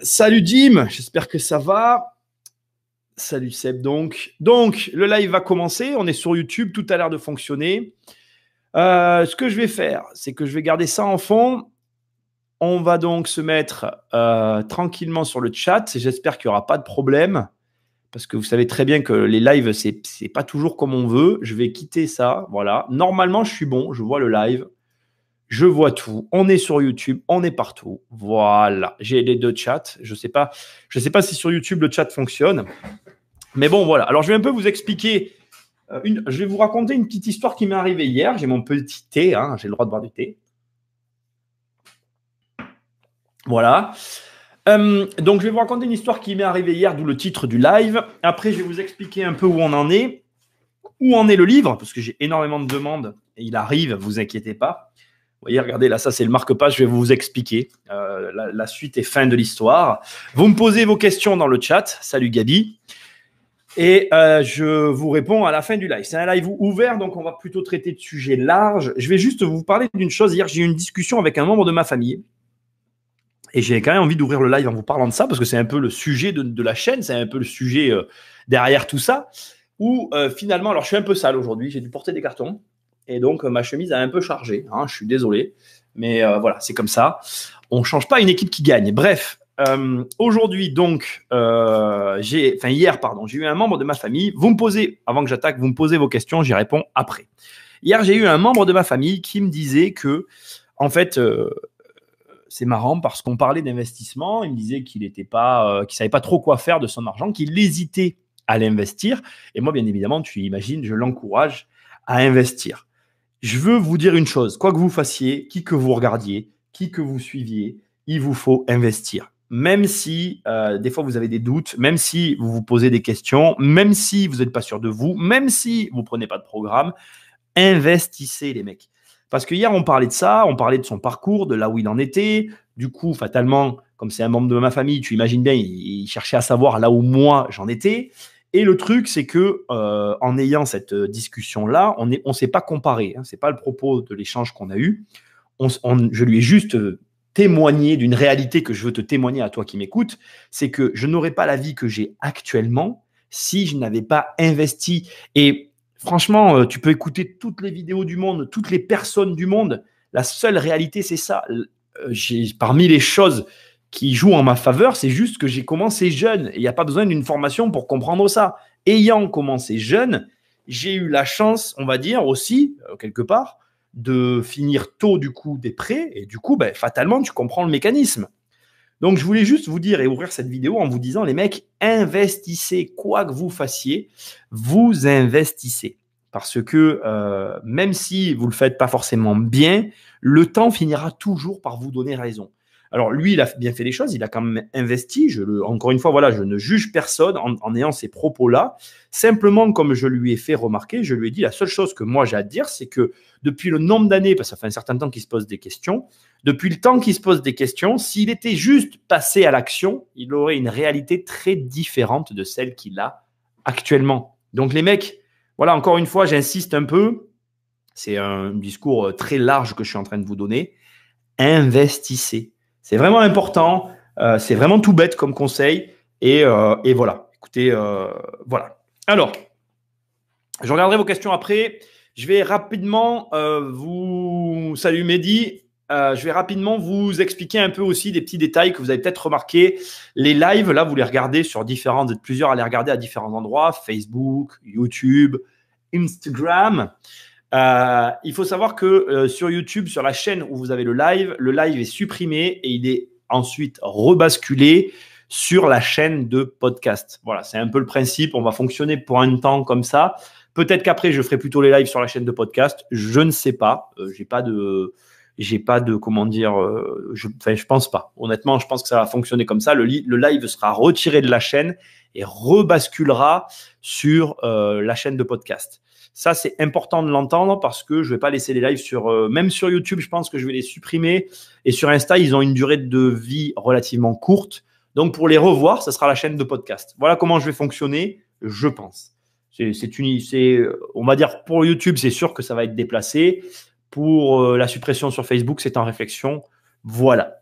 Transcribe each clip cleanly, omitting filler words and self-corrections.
Salut Jim, j'espère que ça va. Salut Seb donc. Donc, le live va commencer. On est sur YouTube, tout a l'air de fonctionner. Ce que je vais faire, c'est que je vais garder ça en fond. On va donc se mettre tranquillement sur le chat. J'espère qu'il n'y aura pas de problème. Parce que vous savez très bien que les lives, c'est pas toujours comme on veut. Je vais quitter ça. Voilà. Normalement, je suis bon. Je vois le live. Je vois tout. On est sur YouTube, on est partout. Voilà. J'ai les deux chats. Je sais pas si sur YouTube le chat fonctionne. Mais bon, voilà. Alors, je vais un peu vous expliquer. Je vais vous raconter une petite histoire qui m'est arrivée hier. J'ai mon petit thé. Hein, j'ai le droit de boire du thé. Voilà. Donc, je vais vous raconter une histoire qui m'est arrivée hier, d'où le titre du live. Après, je vais vous expliquer un peu où on en est. Où en est le livre, parce que j'ai énormément de demandes. Et il arrive, vous inquiétez pas. Vous voyez, regardez, là, ça, c'est le marque-page. Je vais vous expliquer la suite et fin de l'histoire. Vous me posez vos questions dans le chat. Salut, Gabi. Et je vous réponds à la fin du live. C'est un live ouvert, donc on va plutôt traiter de sujets larges. Je vais juste vous parler d'une chose. Hier, j'ai eu une discussion avec un membre de ma famille. Et j'ai quand même envie d'ouvrir le live en vous parlant de ça, parce que c'est un peu le sujet de la chaîne. C'est un peu le sujet derrière tout ça. Où finalement, alors je suis un peu sale aujourd'hui. J'ai dû porter des cartons. Et donc, ma chemise a un peu chargé. Hein, je suis désolé. Mais voilà, c'est comme ça. On ne change pas une équipe qui gagne. Bref, aujourd'hui, donc, hier, j'ai eu un membre de ma famille. Vous me posez, avant que j'attaque, vous me posez vos questions, j'y réponds après. Hier, j'ai eu un membre de ma famille qui me disait que, en fait, c'est marrant parce qu'on parlait d'investissement. Il me disait qu'il savait pas trop quoi faire de son argent, qu'il hésitait à l'investir. Et moi, bien évidemment, tu imagines, je l'encourage à investir. Je veux vous dire une chose, quoi que vous fassiez, qui que vous regardiez, qui que vous suiviez, il vous faut investir. Même si des fois vous avez des doutes, même si vous vous posez des questions, même si vous n'êtes pas sûr de vous, même si vous ne prenez pas de programme, investissez les mecs. Parce que hier on parlait de ça, on parlait de son parcours, de là où il en était. Du coup, fatalement, comme c'est un membre de ma famille, tu imagines bien, il cherchait à savoir là où moi j'en étais. Et le truc, c'est que en ayant cette discussion-là, on ne s'est pas comparé. Hein, c'est pas le propos de l'échange qu'on a eu. Je lui ai juste témoigné d'une réalité que je veux te témoigner à toi qui m'écoutes. C'est que je n'aurais pas la vie que j'ai actuellement si je n'avais pas investi. Et franchement, tu peux écouter toutes les vidéos du monde, toutes les personnes du monde. La seule réalité, c'est ça. Parmi les choses qui joue en ma faveur, c'est juste que j'ai commencé jeune. Et il n'y a pas besoin d'une formation pour comprendre ça. Ayant commencé jeune, j'ai eu la chance, on va dire aussi, quelque part, de finir tôt du coup des prêts. Et du coup, fatalement, tu comprends le mécanisme. Donc, je voulais juste vous dire et ouvrir cette vidéo en vous disant, les mecs, investissez quoi que vous fassiez, vous investissez. Parce que même si vous ne le faites pas forcément bien, le temps finira toujours par vous donner raison. Alors, lui, il a bien fait les choses, il a quand même investi. Encore une fois, voilà, je ne juge personne en ayant ces propos-là. Simplement, comme je lui ai fait remarquer, je lui ai dit, la seule chose que moi j'ai à dire, c'est que depuis le nombre d'années, parce que ça fait un certain temps qu'il se pose des questions, depuis le temps qu'il se pose des questions, s'il était juste passé à l'action, il aurait une réalité très différente de celle qu'il a actuellement. Donc, les mecs, voilà, encore une fois, j'insiste un peu. C'est un discours très large que je suis en train de vous donner. Investissez. C'est vraiment important. C'est vraiment tout bête comme conseil. Et voilà. Écoutez, voilà. Alors, je regarderai vos questions après. Je vais rapidement Salut Mehdi. Je vais rapidement vous expliquer un peu aussi des petits détails que vous avez peut-être remarqué. Les lives, là, vous les regardez sur différents, vous êtes plusieurs à les regarder à différents endroits, Facebook, YouTube, Instagram. Il faut savoir que sur YouTube, sur la chaîne où vous avez le live est supprimé et il est ensuite rebasculé sur la chaîne de podcast. Voilà, c'est un peu le principe. On va fonctionner pour un temps comme ça. Peut-être qu'après, je ferai plutôt les lives sur la chaîne de podcast. Je ne sais pas. J'ai pas de comment dire. Je pense pas. Honnêtement, je pense que ça va fonctionner comme ça. Le live sera retiré de la chaîne et rebasculera sur la chaîne de podcast. Ça, c'est important de l'entendre parce que je ne vais pas laisser les lives même sur YouTube, je pense que je vais les supprimer. Et sur Insta, ils ont une durée de vie relativement courte. Donc, pour les revoir, ce sera la chaîne de podcast. Voilà comment je vais fonctionner, je pense. On va dire, pour YouTube, c'est sûr que ça va être déplacé. Pour la suppression sur Facebook, c'est en réflexion. Voilà.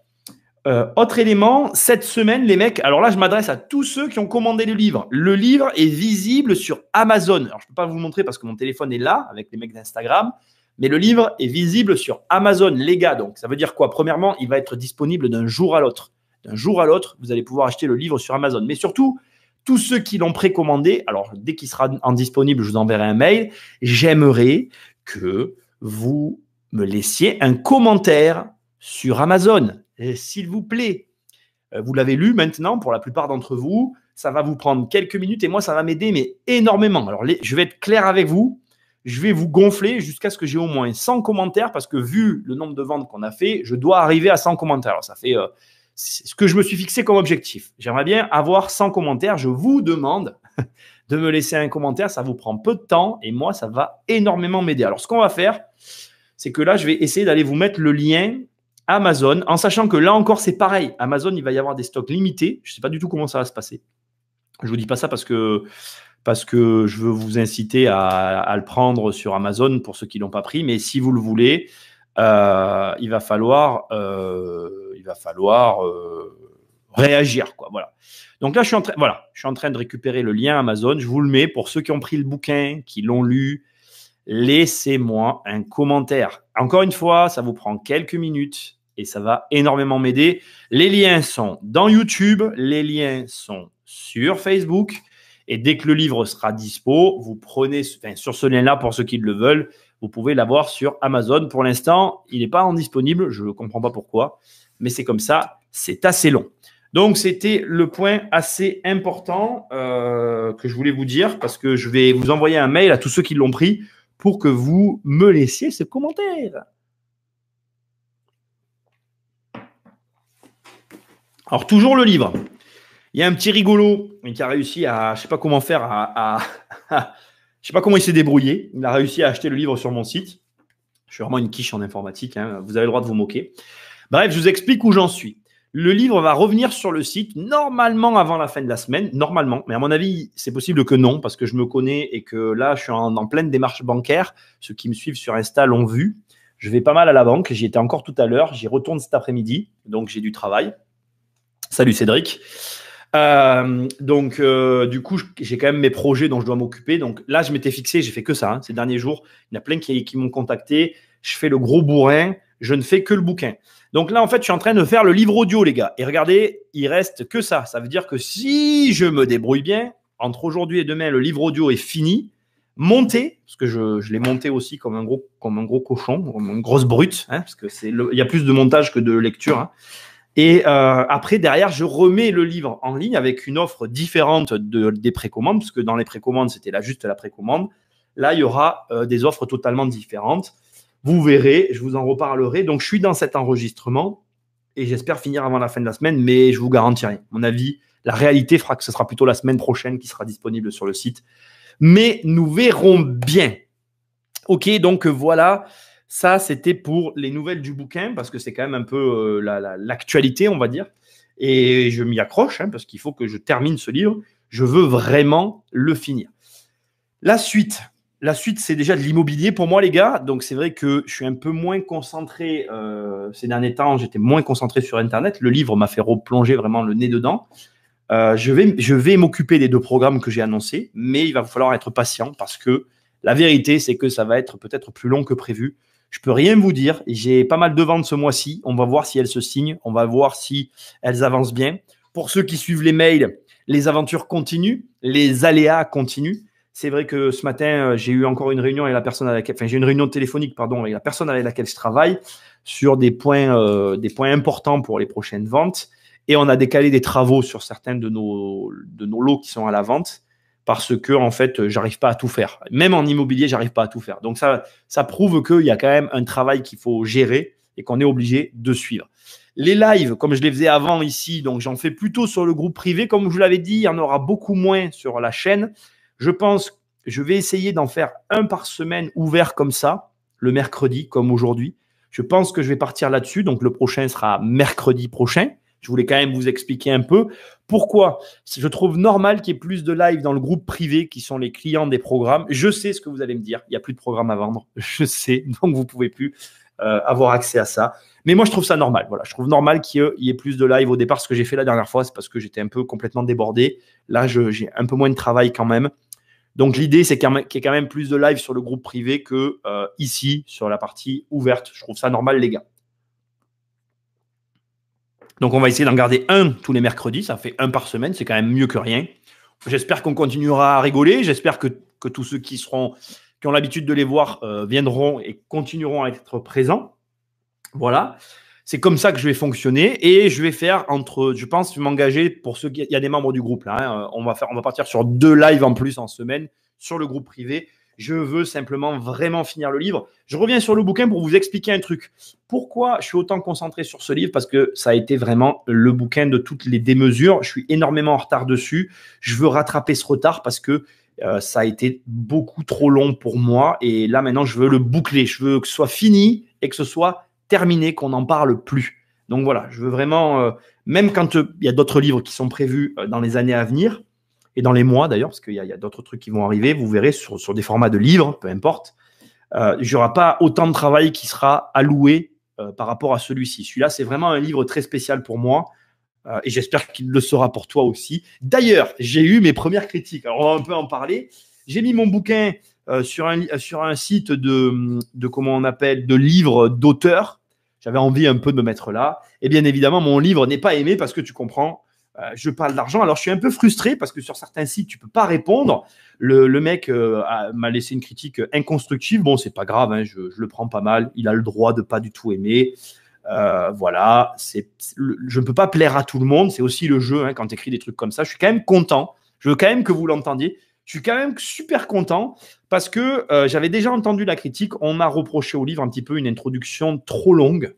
Autre élément, cette semaine, les mecs, alors là, je m'adresse à tous ceux qui ont commandé le livre. Le livre est visible sur Amazon. Alors, je ne peux pas vous le montrer parce que mon téléphone est là, avec les mecs d'Instagram, mais le livre est visible sur Amazon, les gars. Donc, ça veut dire quoi? Premièrement, il va être disponible d'un jour à l'autre. D'un jour à l'autre, vous allez pouvoir acheter le livre sur Amazon. Mais surtout, tous ceux qui l'ont précommandé, alors dès qu'il sera en disponible, je vous enverrai un mail. J'aimerais que vous me laissiez un commentaire sur Amazon. S'il vous plaît. Vous l'avez lu maintenant pour la plupart d'entre vous. Ça va vous prendre quelques minutes et moi, ça va m'aider, mais énormément. Alors, je vais être clair avec vous. Je vais vous gonfler jusqu'à ce que j'ai au moins 100 commentaires parce que vu le nombre de ventes qu'on a fait, je dois arriver à 100 commentaires. Alors, ça fait ce que je me suis fixé comme objectif. J'aimerais bien avoir 100 commentaires. Je vous demande de me laisser un commentaire. Ça vous prend peu de temps et moi, ça va énormément m'aider. Alors, ce qu'on va faire, c'est que là, je vais essayer d'aller vous mettre le lien Amazon, en sachant que là encore, c'est pareil. Amazon, il va y avoir des stocks limités. Je ne sais pas du tout comment ça va se passer. Je ne vous dis pas ça parce que je veux vous inciter à le prendre sur Amazon pour ceux qui ne l'ont pas pris. Mais si vous le voulez, il va falloir réagir, quoi. Voilà. Donc là, je suis en train de récupérer le lien Amazon. Je vous le mets pour ceux qui ont pris le bouquin, qui l'ont lu. Laissez-moi un commentaire. Encore une fois, ça vous prend quelques minutes et ça va énormément m'aider. Les liens sont dans YouTube, les liens sont sur Facebook. Et dès que le livre sera dispo, vous prenez sur ce lien-là, pour ceux qui le veulent, vous pouvez l'avoir sur Amazon. Pour l'instant, il n'est pas en disponible. Je ne comprends pas pourquoi, mais c'est comme ça. C'est assez long. Donc, c'était le point assez important que je voulais vous dire parce que je vais vous envoyer un mail à tous ceux qui l'ont pris pour que vous me laissiez ce commentaire. Alors, toujours le livre. Il y a un petit rigolo qui a réussi à, je ne sais pas comment faire, je ne sais pas comment il s'est débrouillé. Il a réussi à acheter le livre sur mon site. Je suis vraiment une quiche en informatique, hein. Vous avez le droit de vous moquer. Bref, je vous explique où j'en suis. Le livre va revenir sur le site normalement avant la fin de la semaine, normalement. Mais à mon avis, c'est possible que non, parce que je me connais et que là, je suis en pleine démarche bancaire. Ceux qui me suivent sur Insta l'ont vu. Je vais pas mal à la banque. J'y étais encore tout à l'heure. J'y retourne cet après-midi. Donc, j'ai du travail. Salut Cédric. Du coup, j'ai quand même mes projets dont je dois m'occuper. Donc là, je m'étais fixé, j'ai fait que ça, hein, ces derniers jours. Il y en a plein qui m'ont contacté. Je fais le gros bourrin. Je ne fais que le bouquin. Donc là, en fait, je suis en train de faire le livre audio, les gars. Et regardez, il reste que ça. Ça veut dire que si je me débrouille bien, entre aujourd'hui et demain, le livre audio est fini, monté, parce que je l'ai monté aussi comme un gros cochon, comme une grosse brute, hein, parce que il y a plus de montage que de lecture. Hein. Et après, derrière, je remets le livre en ligne avec une offre différente des précommandes, parce que dans les précommandes, c'était là juste la précommande. Là, il y aura des offres totalement différentes. Vous verrez, je vous en reparlerai. Donc, je suis dans cet enregistrement et j'espère finir avant la fin de la semaine, mais je vous garantis rien. À mon avis, la réalité fera que ce sera plutôt la semaine prochaine qui sera disponible sur le site. Mais nous verrons bien. OK, donc voilà. Ça, c'était pour les nouvelles du bouquin parce que c'est quand même un peu l'actualité, on va dire. Et je m'y accroche parce qu'il faut que je termine ce livre. Je veux vraiment le finir. La suite, c'est déjà de l'immobilier pour moi, les gars. Donc, c'est vrai que je suis un peu moins concentré ces derniers temps. J'étais moins concentré sur Internet. Le livre m'a fait replonger vraiment le nez dedans. Je vais m'occuper des 2 programmes que j'ai annoncés, mais il va falloir être patient parce que la vérité, c'est que ça va être peut-être plus long que prévu. Je peux rien vous dire. J'ai pas mal de ventes ce mois-ci. On va voir si elles se signent. On va voir si elles avancent bien. Pour ceux qui suivent les mails, les aventures continuent, les aléas continuent. C'est vrai que ce matin, j'ai eu encore une réunion avec la personne j'ai une réunion téléphonique, avec la personne avec laquelle je travaille sur des points importants pour les prochaines ventes. Et on a décalé des travaux sur certains de nos lots qui sont à la vente parce que, en fait, j'arrive pas à tout faire. Même en immobilier, j'arrive pas à tout faire. Donc, ça prouve qu'il y a quand même un travail qu'il faut gérer et qu'on est obligé de suivre. Les lives, comme je les faisais avant ici, donc j'en fais plutôt sur le groupe privé. Comme je vous l'avais dit, il y en aura beaucoup moins sur la chaîne. Je pense que je vais essayer d'en faire un par semaine ouvert comme ça, le mercredi, comme aujourd'hui. Je pense que je vais partir là-dessus. Donc, le prochain sera mercredi prochain. Je voulais quand même vous expliquer un peu pourquoi je trouve normal qu'il y ait plus de live dans le groupe privé qui sont les clients des programmes. Je sais ce que vous allez me dire. Il n'y a plus de programme à vendre. Je sais, donc vous ne pouvez plus avoir accès à ça. Mais moi, je trouve ça normal. Voilà, je trouve normal qu'il y ait plus de live au départ. Ce que j'ai fait la dernière fois, c'est parce que j'étais un peu complètement débordé. Là, j'ai un peu moins de travail quand même. Donc, l'idée, c'est qu'il y ait quand même plus de live sur le groupe privé que ici, sur la partie ouverte. Je trouve ça normal, les gars. Donc, on va essayer d'en garder un tous les mercredis. Ça fait un par semaine. C'est quand même mieux que rien. J'espère qu'on continuera à rigoler. J'espère que tous ceux qui ont l'habitude de les voir viendront et continueront à être présents. Voilà. C'est comme ça que je vais fonctionner et je vais faire je pense, m'engager pour ceux il y a des membres du groupe là. Hein, on va partir sur 2 lives en plus en semaine sur le groupe privé. Je veux simplement vraiment finir le livre. Je reviens sur le bouquin pour vous expliquer un truc. Pourquoi je suis autant concentré sur ce livre? Parce que ça a été vraiment le bouquin de toutes les démesures. Je suis énormément en retard dessus. Je veux rattraper ce retard parce que ça a été beaucoup trop long pour moi. Et là, maintenant, je veux le boucler. Je veux que ce soit fini et que ce soit terminé, qu'on n'en parle plus. Donc voilà, je veux vraiment, même quand il y a d'autres livres qui sont prévus dans les années à venir, et dans les mois d'ailleurs, parce qu'il y a d'autres trucs qui vont arriver, vous verrez sur des formats de livres, peu importe, il n'y aura pas autant de travail qui sera alloué par rapport à celui-ci. Celui-là, c'est vraiment un livre très spécial pour moi, et j'espère qu'il le sera pour toi aussi. D'ailleurs, j'ai eu mes premières critiques, alors on va un peu en parler. J'ai mis mon bouquin sur un site de comment on appelle, de livres d'auteurs. J'avais envie un peu de me mettre là. Et bien évidemment, mon livre n'est pas aimé parce que tu comprends, je parle d'argent. Alors, je suis un peu frustré parce que sur certains sites, tu ne peux pas répondre. Le mec m'a laissé une critique inconstructive. Bon, c'est pas grave, hein, je le prends pas mal. Il a le droit de pas du tout aimer. Voilà. Je ne peux pas plaire à tout le monde. C'est aussi le jeu hein, quand tu écris des trucs comme ça. Je suis quand même content. Je veux quand même que vous l'entendiez. Je suis quand même super content parce que j'avais déjà entendu la critique. On m'a reproché au livre un petit peu une introduction trop longue.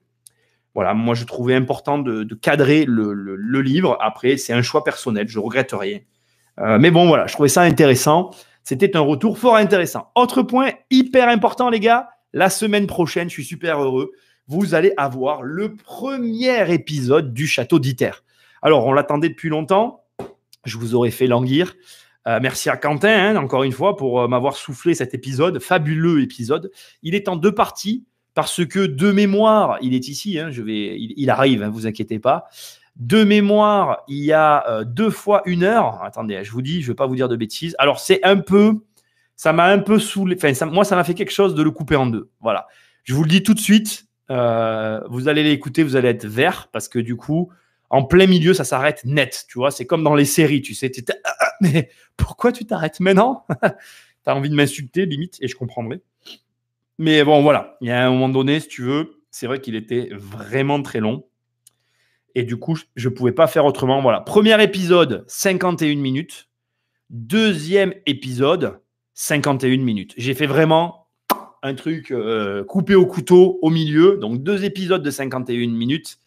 Voilà, moi, je trouvais important de cadrer le livre. Après, c'est un choix personnel. Je ne regrette rien. Mais bon, voilà, je trouvais ça intéressant. C'était un retour fort intéressant. Autre point hyper important, les gars. La semaine prochaine, je suis super heureux. Vous allez avoir le premier épisode du Château d'Iter. Alors, on l'attendait depuis longtemps. Je vous aurais fait languir. Merci à Quentin, hein, encore une fois, pour m'avoir soufflé cet épisode, fabuleux épisode. Il est en 2 parties, parce que de mémoire, il est ici, hein, il arrive, ne vous inquiétez pas. De mémoire, il y a 2 fois 1 heure. Attendez, je vous dis, je ne vais pas vous dire de bêtises. Alors, ça m'a un peu saoulé. Enfin, moi, ça m'a fait quelque chose de le couper en 2. Voilà. Je vous le dis tout de suite, vous allez l'écouter, vous allez être vert, parce que du coup, en plein milieu, ça s'arrête net. Tu vois, c'est comme dans les séries, tu sais. Mais pourquoi tu t'arrêtes maintenant? Tu as envie de m'insulter, limite, et je comprendrai. Mais bon, voilà. Il y a un moment donné, si tu veux, c'est vrai qu'il était vraiment très long. Et du coup, je ne pouvais pas faire autrement. Voilà. Premier épisode, 51 minutes. Deuxième épisode, 51 minutes. J'ai fait vraiment un truc coupé au couteau au milieu. Donc, 2 épisodes de 51 minutes.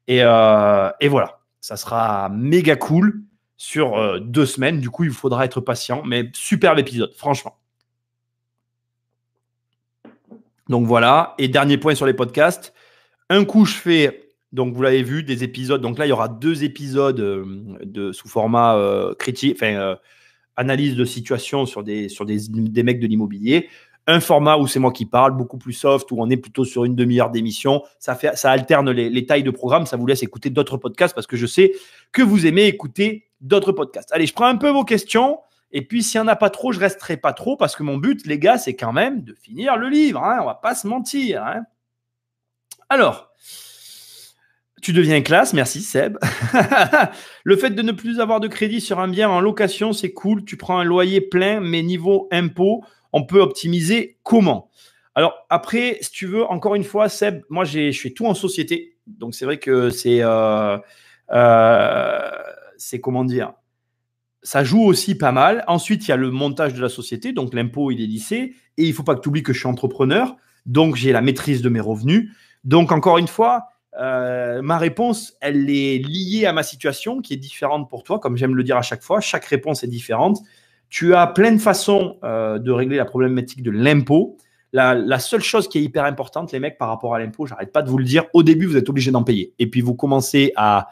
Et voilà, ça sera méga cool sur 2 semaines. Du coup, il faudra être patient, mais superbe épisode, franchement. Donc voilà, et dernier point sur les podcasts. Un coup, je fais, donc vous l'avez vu, des épisodes. Donc là, il y aura 2 épisodes sous format critique, analyse de situation sur des mecs de l'immobilier. Un format où c'est moi qui parle, beaucoup plus soft, où on est plutôt sur une demi-heure d'émission. Ça alterne les tailles de programme. Ça vous laisse écouter d'autres podcasts parce que je sais que vous aimez écouter d'autres podcasts. Allez, je prends un peu vos questions. Et puis, s'il n'y en a pas trop, je ne resterai pas trop parce que mon but, les gars, c'est quand même de finir le livre. Hein, on ne va pas se mentir. Hein. Alors, tu deviens classe. Merci, Seb. Le fait de ne plus avoir de crédit sur un bien en location, c'est cool. Tu prends un loyer plein, mais niveau impôt, on peut optimiser comment? Alors après, si tu veux, encore une fois, Seb, moi je fais tout en société. Donc c'est vrai que c'est comment dire, ça joue aussi pas mal. Ensuite, il y a le montage de la société, donc l'impôt il est lissé. Et il ne faut pas que tu oublies que je suis entrepreneur, donc j'ai la maîtrise de mes revenus. Donc encore une fois, ma réponse, elle est liée à ma situation qui est différente pour toi, comme j'aime le dire à chaque fois. Chaque réponse est différente. Tu as plein de façons de régler la problématique de l'impôt. La seule chose qui est hyper importante, les mecs, par rapport à l'impôt, j'arrête pas de vous le dire, au début, vous êtes obligé d'en payer. Et puis, vous commencez à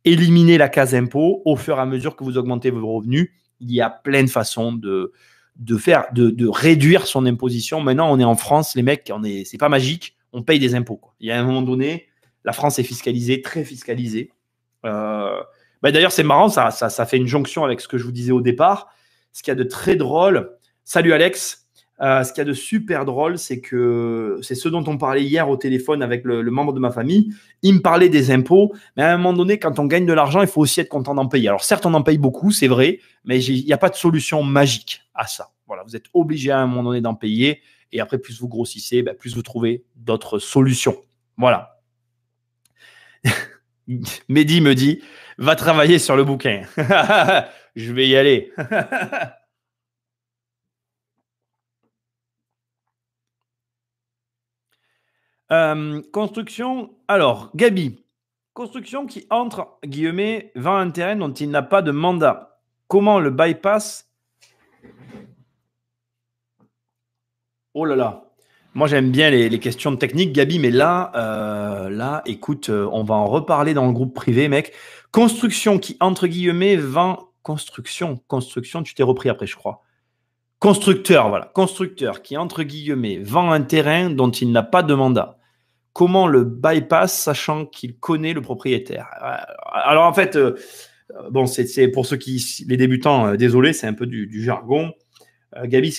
éliminer la case impôt au fur et à mesure que vous augmentez vos revenus. Il y a plein de façons de réduire son imposition. Maintenant, on est en France, les mecs, c'est pas magique. on paye des impôts, quoi. Il y a un moment donné, la France est fiscalisée, très fiscalisée. D'ailleurs, c'est marrant, ça fait une jonction avec ce que je vous disais au départ. Ce qu'il y a de très drôle, salut Alex, ce qu'il y a de super drôle, c'est que c'est ce dont on parlait hier au téléphone avec le membre de ma famille. Il me parlait des impôts, mais à un moment donné, quand on gagne de l'argent, il faut aussi être content d'en payer. Alors certes, on en paye beaucoup, c'est vrai, mais il n'y a pas de solution magique à ça. Voilà, vous êtes obligé à un moment donné d'en payer, et après, plus vous grossissez, plus vous trouvez d'autres solutions. Voilà. Mehdi me dit, va travailler sur le bouquin. Je vais y aller. Construction. Alors, Gabi. Construction qui, entre guillemets, vend un terrain dont il n'a pas de mandat. Comment le bypass? Oh là là. Moi, j'aime bien les questions de technique, Gabi, mais là, écoute, on va en reparler dans le groupe privé, mec. Construction qui, entre guillemets, vend... Construction, tu t'es repris après, je crois. Constructeur, voilà. Constructeur qui, entre guillemets, vend un terrain dont il n'a pas de mandat. Comment le bypass, sachant qu'il connaît le propriétaire? Alors, en fait, bon, c'est pour ceux qui, les débutants, désolé, c'est un peu du jargon. Gabi,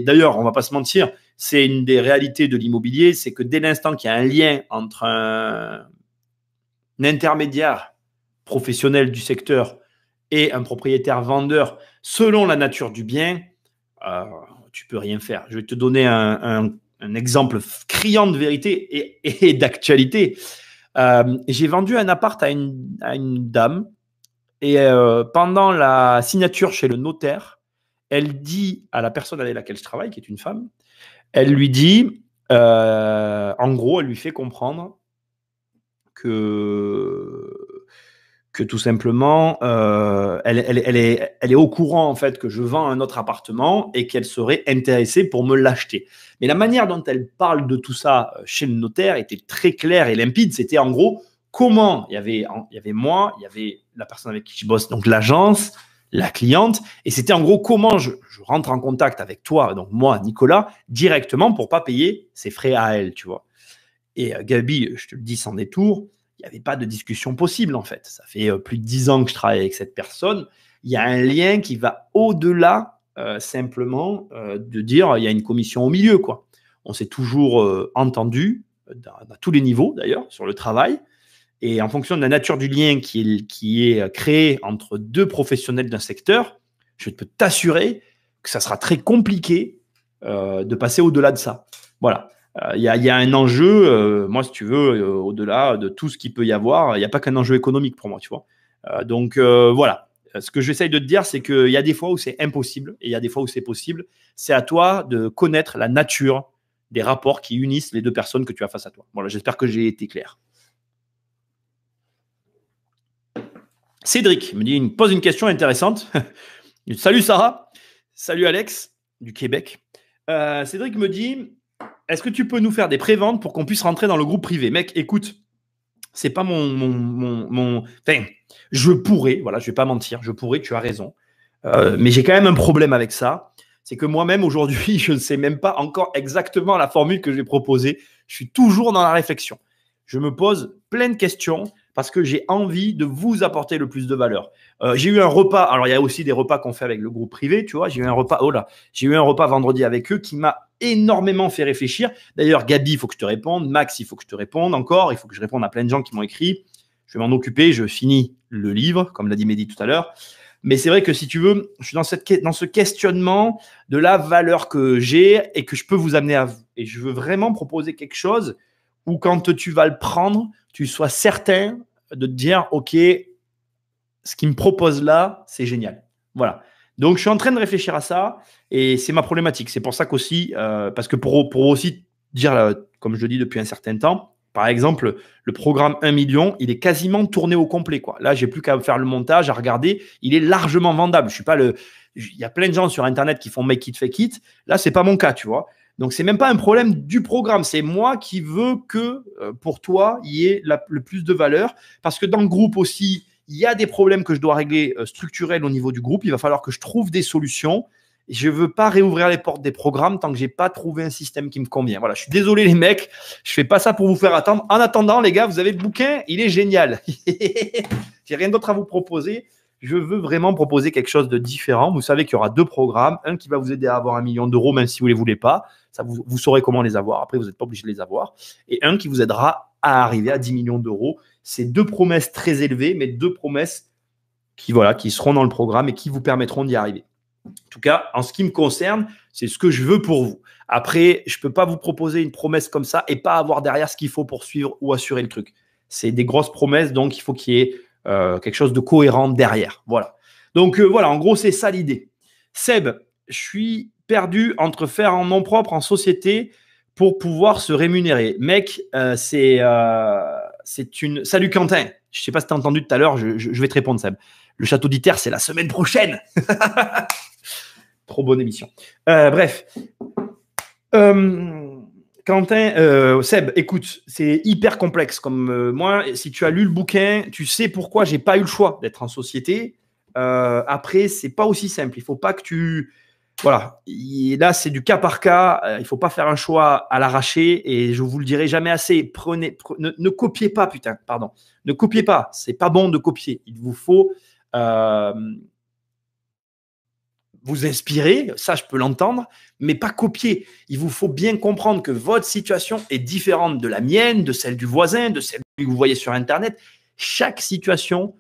d'ailleurs, on va pas se mentir, c'est une des réalités de l'immobilier, c'est que dès l'instant qu'il y a un lien entre un intermédiaire professionnel du secteur et un propriétaire vendeur, selon la nature du bien, tu peux rien faire. Je vais te donner un exemple criant de vérité et d'actualité. J'ai vendu un appart à une dame et pendant la signature chez le notaire, elle dit à la personne avec laquelle je travaille, qui est une femme, elle lui dit, en gros, elle lui fait comprendre que tout simplement, elle est au courant en fait que je vends un autre appartement et qu'elle serait intéressée pour me l'acheter. Mais la manière dont elle parle de tout ça chez le notaire était très claire et limpide. C'était en gros comment il y avait moi, il y avait la personne avec qui je bosse, donc l'agence, la cliente, et c'était en gros comment je rentre en contact avec toi, donc moi, Nicolas, directement pour pas payer ses frais à elle, tu vois. Et Gabi, je te le dis sans détour, il n'y avait pas de discussion possible en fait. Ça fait plus de 10 ans que je travaille avec cette personne. Il y a un lien qui va au-delà simplement de dire il y a une commission au milieu, quoi. On s'est toujours entendu, à tous les niveaux d'ailleurs, sur le travail. Et en fonction de la nature du lien qui est créé entre deux professionnels d'un secteur, je peux t'assurer que ça sera très compliqué de passer au-delà de ça. Voilà. Il y a un enjeu, moi, si tu veux, au-delà de tout ce qu'il peut y avoir, il n'y a pas qu'un enjeu économique pour moi, tu vois. Donc, voilà. Ce que j'essaye de te dire, c'est qu'il y a des fois où c'est impossible et il y a des fois où c'est possible. C'est à toi de connaître la nature des rapports qui unissent les deux personnes que tu as face à toi. Voilà, j'espère que j'ai été clair. Cédric pose une question intéressante. Salut Sarah. Salut Alex du Québec. Cédric me dit, est-ce que tu peux nous faire des préventes pour qu'on puisse rentrer dans le groupe privé? Mec, écoute, c'est pas Enfin, je pourrais, voilà, je vais pas mentir, je pourrais, tu as raison. Mais j'ai quand même un problème avec ça. C'est que moi-même, aujourd'hui, je ne sais même pas encore exactement la formule que je vais proposer. Je suis toujours dans la réflexion. Je me pose plein de questions parce que j'ai envie de vous apporter le plus de valeur. J'ai eu un repas, alors il y a aussi des repas qu'on fait avec le groupe privé, tu vois, j'ai eu un repas vendredi avec eux qui m'a énormément fait réfléchir. D'ailleurs, Gabi, il faut que je te réponde, Max, il faut que je te réponde encore, il faut que je réponde à plein de gens qui m'ont écrit. Je vais m'en occuper, je finis le livre, comme l'a dit Mehdi tout à l'heure. Mais c'est vrai que si tu veux, je suis dans ce questionnement de la valeur que j'ai et que je peux vous amener à vous. Et je veux vraiment proposer quelque chose où quand tu vas le prendre, tu sois certain de te dire, OK, ce qu'il me propose là, c'est génial. Voilà. Donc, je suis en train de réfléchir à ça et c'est ma problématique. C'est pour ça qu'aussi, parce que pour aussi dire, comme je le dis depuis un certain temps, par exemple, le programme 1 million, il est quasiment tourné au complet, quoi. Là, j'ai plus qu'à faire le montage, à regarder. Il est largement vendable. Je suis pas il y a plein de gens sur Internet qui font make it, fake it. Là, c'est pas mon cas, tu vois. Donc, c'est même pas un problème du programme. C'est moi qui veux que pour toi, il y ait le plus de valeur. Parce que dans le groupe aussi, il y a des problèmes que je dois régler structurels au niveau du groupe. Il va falloir que je trouve des solutions. Je ne veux pas réouvrir les portes des programmes tant que je n'ai pas trouvé un système qui me convient. Voilà, je suis désolé les mecs, je ne fais pas ça pour vous faire attendre. En attendant, les gars, vous avez le bouquin, il est génial. J'ai rien d'autre à vous proposer. Je veux vraiment proposer quelque chose de différent. Vous savez qu'il y aura 2 programmes. Un qui va vous aider à avoir 1 million d'euros, même si vous ne les voulez pas. Ça, vous saurez comment les avoir. Après, vous n'êtes pas obligé de les avoir. Et un qui vous aidera à arriver à 10 millions d'euros. C'est 2 promesses très élevées, mais 2 promesses qui seront dans le programme et qui vous permettront d'y arriver. En tout cas, en ce qui me concerne, c'est ce que je veux pour vous. Après, je ne peux pas vous proposer une promesse comme ça et pas avoir derrière ce qu'il faut pour suivre ou assurer le truc. C'est des grosses promesses, donc il faut qu'il y ait quelque chose de cohérent derrière. Voilà. Donc voilà, en gros, c'est ça l'idée. Seb, je suis perdu entre faire en nom propre, en société, pour pouvoir se rémunérer. Mec, c'est une... Salut Quentin. Je ne sais pas si tu as entendu tout à l'heure, je vais te répondre, Seb. Le château d'Iter, c'est la semaine prochaine. Trop bonne émission. Bref. Quentin, Seb, écoute, c'est hyper complexe. Comme moi, si tu as lu le bouquin, tu sais pourquoi j'ai pas eu le choix d'être en société. Après, c'est pas aussi simple. Il faut pas que tu... Voilà. Là, c'est du cas par cas. Il faut pas faire un choix à l'arraché. Et je vous le dirai jamais assez. Ne copiez pas, putain. Pardon. Ne copiez pas. C'est pas bon de copier. Il vous faut... vous inspirer, ça je peux l'entendre, mais pas copier. Il vous faut bien comprendre que votre situation est différente de la mienne, de celle du voisin, de celle que vous voyez sur Internet. Chaque situation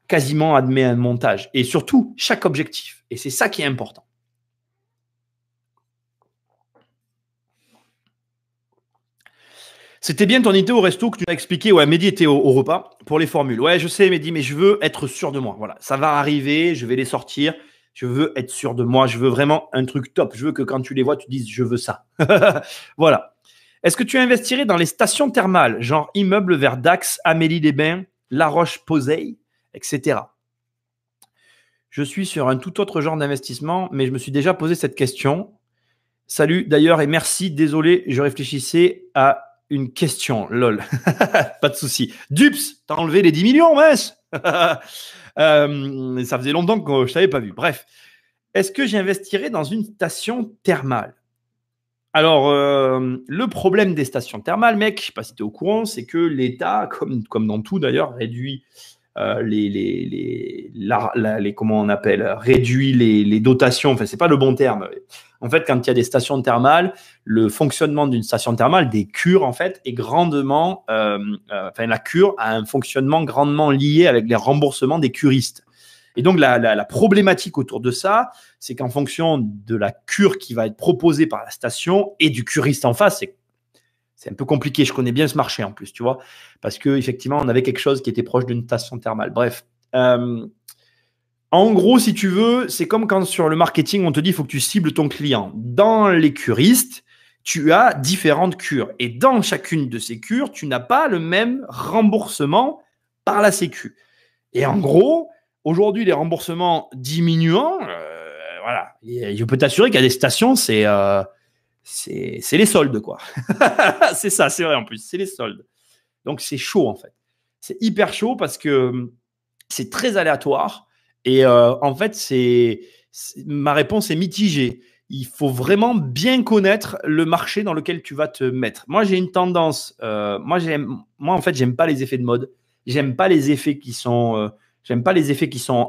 quasiment admet un montage et surtout chaque objectif. Et c'est ça qui est important. C'était bien ton idée au resto que tu m'as expliqué. Ouais, Mehdi était au repas pour les formules. Ouais, je sais, Mehdi, mais je veux être sûr de moi. Voilà, ça va arriver, je vais les sortir. Je veux être sûr de moi. Je veux vraiment un truc top. Je veux que quand tu les vois, tu dises je veux ça. Voilà. Est-ce que tu investirais dans les stations thermales, genre immeubles vers Dax, Amélie-les-Bains, La Roche-Posay, etc. Je suis sur un tout autre genre d'investissement, mais je me suis déjà posé cette question. Salut d'ailleurs et merci. Désolé, je réfléchissais à une question. Lol. Pas de souci. Dups, t'as enlevé les 10 millions, mince. Ça faisait longtemps que je ne t'avais pas vu. Bref, est-ce que j'investirais dans une station thermale? Alors, le problème des stations thermales, mec, je ne sais pas si tu es au courant, c'est que l'État, comme dans tout d'ailleurs, réduit comment on appelle, réduit les dotations. Enfin, c'est pas le bon terme. En fait, quand il y a des stations thermales, le fonctionnement d'une station thermale, des cures, en fait, est grandement, la cure a un fonctionnement grandement lié avec les remboursements des curistes. Et donc, la problématique autour de ça, c'est qu'en fonction de la cure qui va être proposée par la station et du curiste en face, c'est un peu compliqué. Je connais bien ce marché en plus, tu vois, parce qu'effectivement, on avait quelque chose qui était proche d'une station thermale. Bref. En gros, si tu veux, c'est comme quand sur le marketing, on te dit il faut que tu cibles ton client. Dans les curistes, tu as différentes cures. Et dans chacune de ces cures, tu n'as pas le même remboursement par la Sécu. Et en gros, aujourd'hui, les remboursements diminuant, voilà. Et je peux t'assurer qu'il y a des stations, c'est les soldes, quoi. C'est ça, c'est vrai en plus, c'est les soldes. Donc, c'est chaud, en fait. C'est hyper chaud parce que c'est très aléatoire. Et en fait, ma réponse est mitigée. Il faut vraiment bien connaître le marché dans lequel tu vas te mettre. Moi, j'ai une tendance. Moi, en fait, j'aime pas les effets de mode. J'aime pas les effets qui sont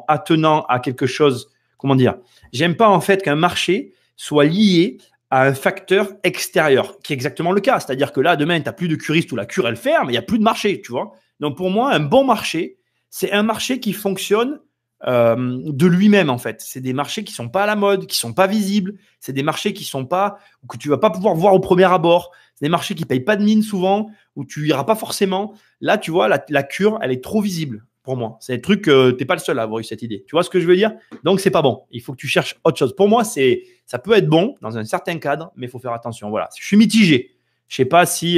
attenants à quelque chose. Comment dire? J'aime pas en fait qu'un marché soit lié à un facteur extérieur, qui est exactement le cas. C'est-à-dire que là, demain, tu n'as plus de curiste ou la cure, elle ferme, il n'y a plus de marché, tu vois. Donc, pour moi, un bon marché, c'est un marché qui fonctionne de lui-même, en fait. C'est des marchés qui ne sont pas à la mode, qui ne sont pas visibles. C'est des marchés qui sont pas, que tu ne vas pas pouvoir voir au premier abord. C'est des marchés qui ne payent pas de mine souvent, où tu n'iras pas forcément. Là, tu vois, la cure, elle est trop visible pour moi. C'est un truc, tu n'es pas le seul à avoir eu cette idée. Tu vois ce que je veux dire? Donc, c'est pas bon. Il faut que tu cherches autre chose. Pour moi, ça peut être bon dans un certain cadre, mais il faut faire attention. Voilà. Je suis mitigé. Je sais pas si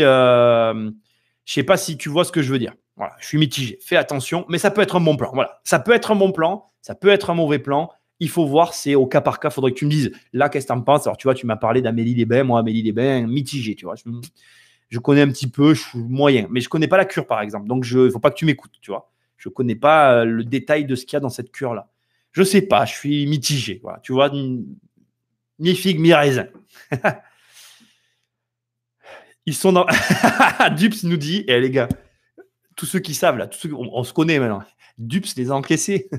tu vois ce que je veux dire. Voilà. Je suis mitigé. Fais attention, mais ça peut être un bon plan. Voilà. Ça peut être un bon plan. Ça peut être un mauvais plan. Il faut voir, c'est au cas par cas. Il faudrait que tu me dises, là, qu'est-ce que tu en penses? Alors, tu vois, tu m'as parlé d'Amélie-les-Bains. Moi, Amélie-les-Bains, mitigé, tu vois. Je connais un petit peu, je suis moyen. Mais je connais pas la cure, par exemple. Donc, il faut pas que tu m'écoutes, tu vois. Je ne connais pas le détail de ce qu'il y a dans cette cure-là. Je sais pas, je suis mitigé. Voilà, tu vois, mi-figue, mi-raisin. Ils sont dans. Dups nous dit, les gars, tous ceux qui savent, là, on se connaît maintenant. Dups les a encaissés.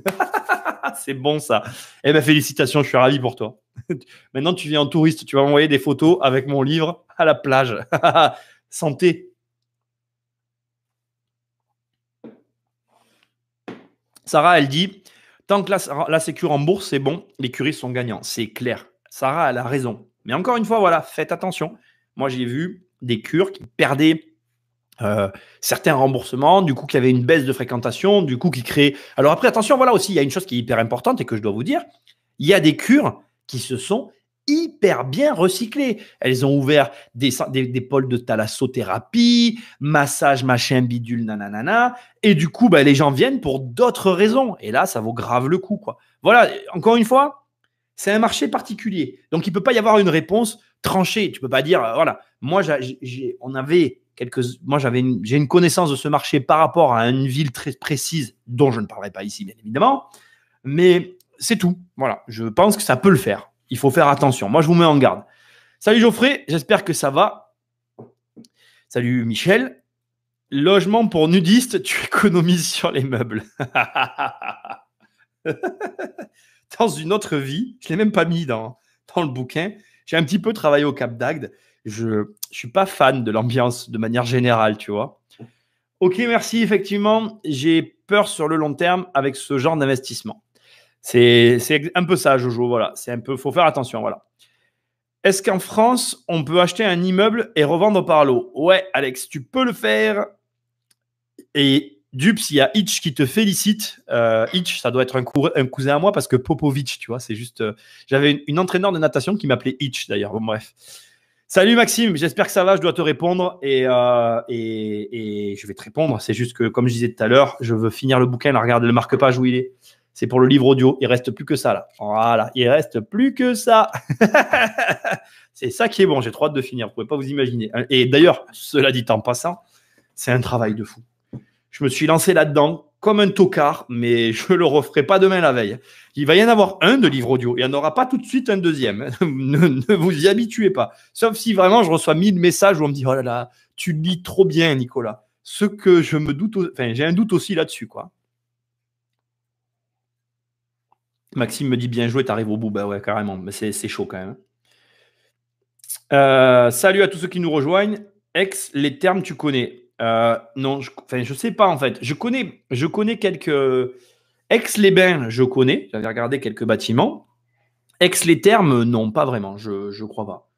C'est bon ça. Eh ben félicitations, je suis ravi pour toi. Maintenant tu viens en touriste, tu vas m'envoyer des photos avec mon livre à la plage. Santé. Sarah, elle dit, tant que la sécu rembourse, c'est bon, les curistes sont gagnants. C'est clair. Sarah, elle a raison. Mais encore une fois, voilà, faites attention. Moi, j'ai vu des cures qui perdaient certains remboursements, du coup, qui avait une baisse de fréquentation, du coup, qui crée. Alors après, attention, voilà aussi, il y a une chose qui est hyper importante et que je dois vous dire. Il y a des cures qui se sont hyper bien recyclées. Elles ont ouvert des pôles de thalassothérapie, massage, machin, bidule, nanana. Et du coup, les gens viennent pour d'autres raisons. Et là, ça vaut grave le coup, quoi. Voilà, encore une fois, c'est un marché particulier. Donc, il ne peut pas y avoir une réponse tranchée. Tu ne peux pas dire, voilà, moi, j'ai une connaissance de ce marché par rapport à une ville très précise dont je ne parlerai pas ici, bien évidemment. Mais c'est tout. Voilà, je pense que ça peut le faire. Il faut faire attention. Moi, je vous mets en garde. Salut Geoffrey, j'espère que ça va. Salut Michel. Logement pour nudistes, tu économises sur les meubles. Dans une autre vie, je ne l'ai même pas mis dans le bouquin. J'ai un petit peu travaillé au Cap d'Agde. Je ne suis pas fan de l'ambiance de manière générale, tu vois. Ok, merci. Effectivement, j'ai peur sur le long terme avec ce genre d'investissement. C'est un peu ça, Jojo. Voilà, c'est un peu. Faut faire attention. Voilà. Est-ce qu'en France, on peut acheter un immeuble et revendre par lot? Ouais, Alex, tu peux le faire. Et Dups, il y a Hitch qui te félicite. Hitch, ça doit être un cousin à moi parce que Popovic, tu vois, c'est juste. J'avais une entraîneur de natation qui m'appelait Hitch d'ailleurs. Bon, bref. Salut Maxime, j'espère que ça va. Je dois te répondre et je vais te répondre. C'est juste que, comme je disais tout à l'heure, je veux finir le bouquin. Là, regarde le marque-page où il est. C'est pour le livre audio. Il reste plus que ça là. Voilà, il reste plus que ça. C'est ça qui est bon. J'ai trop hâte de finir. Vous pouvez pas vous imaginer. Et d'ailleurs, cela dit en passant, c'est un travail de fou. Je me suis lancé là-dedans comme un tocard, mais je le referai pas demain la veille. Il va y en avoir un de livre audio. Il n'y en aura pas tout de suite un deuxième. ne vous y habituez pas. Sauf si vraiment je reçois 1000 messages où on me dit « Oh là là, tu lis trop bien, Nicolas. » Ce que je me doute, enfin, j'ai un doute aussi là-dessus, quoi. Maxime me dit bien joué, t'arrives au bout. Bah ouais, carrément. Mais c'est chaud quand même. Salut à tous ceux qui nous rejoignent. Les termes, tu connais. Non, je sais pas en fait. Je connais quelques. Aix-les-Bains, je connais. J'avais regardé quelques bâtiments. Aix-les-Thermes, non, pas vraiment. Je crois pas.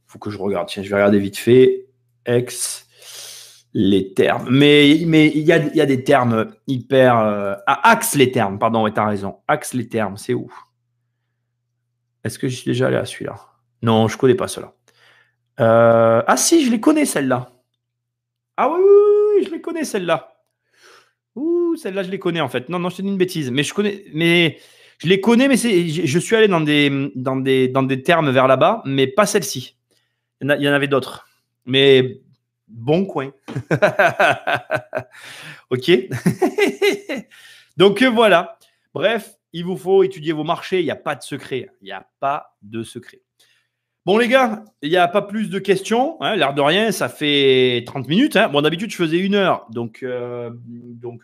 Faut que je regarde. Tiens, je vais regarder vite fait. Aix-les-Thermes. Mais il y a des termes hyper. Axe-les-Thermes, pardon, ouais, t'as raison. Axe-les-Thermes, c'est où? Est-ce que j'y suis déjà allé à celui-là? Non, je connais pas cela. Ah si, je les connais celles-là. Ah oui, oui, oui, je les connais celles-là. Ouh, celle-là, je les connais en fait. Non, non, je te dis une bêtise. Mais je les connais, mais je suis allé dans des termes vers là-bas, mais pas celle-ci. Il y en avait d'autres. Mais bon coin. Ok. Donc voilà. Bref, il vous faut étudier vos marchés. Il n'y a pas de secret. Il n'y a pas de secret. Bon, les gars, il n'y a pas plus de questions. Hein, l'air de rien, ça fait 30 minutes. Hein. Bon, d'habitude, je faisais 1 heure. Donc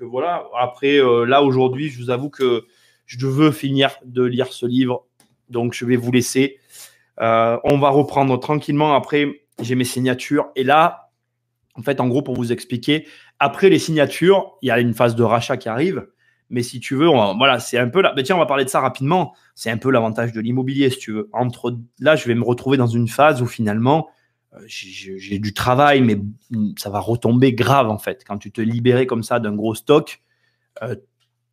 voilà. Après, là, aujourd'hui, je vous avoue que je veux finir de lire ce livre. Donc, je vais vous laisser. On va reprendre tranquillement. Après, j'ai mes signatures. Et là, en fait, en gros, pour vous expliquer, après les signatures, il y a une phase de rachat qui arrive. Mais si tu veux, voilà, c'est un peu là. Tiens, on va parler de ça rapidement. C'est un peu l'avantage de l'immobilier, si tu veux. Là, je vais me retrouver dans une phase où finalement, j'ai du travail, mais ça va retomber grave en fait. Quand tu te libérais comme ça d'un gros stock,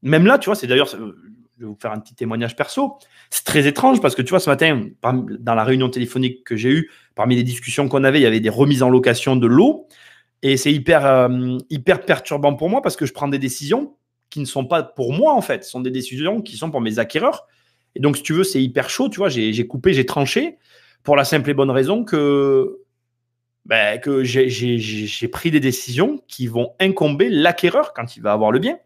même là, tu vois, c'est d'ailleurs, je vais vous faire un petit témoignage perso. C'est très étrange parce que tu vois, ce matin, dans la réunion téléphonique que j'ai eue, parmi les discussions qu'on avait, il y avait des remises en location de lots. Et c'est hyper perturbant pour moi parce que je prends des décisions qui ne sont pas pour moi, en fait. Ce sont des décisions qui sont pour mes acquéreurs. Et donc, si tu veux, c'est hyper chaud. Tu vois, j'ai coupé, j'ai tranché pour la simple et bonne raison que j'ai pris des décisions qui vont incomber l'acquéreur quand il va avoir le bien.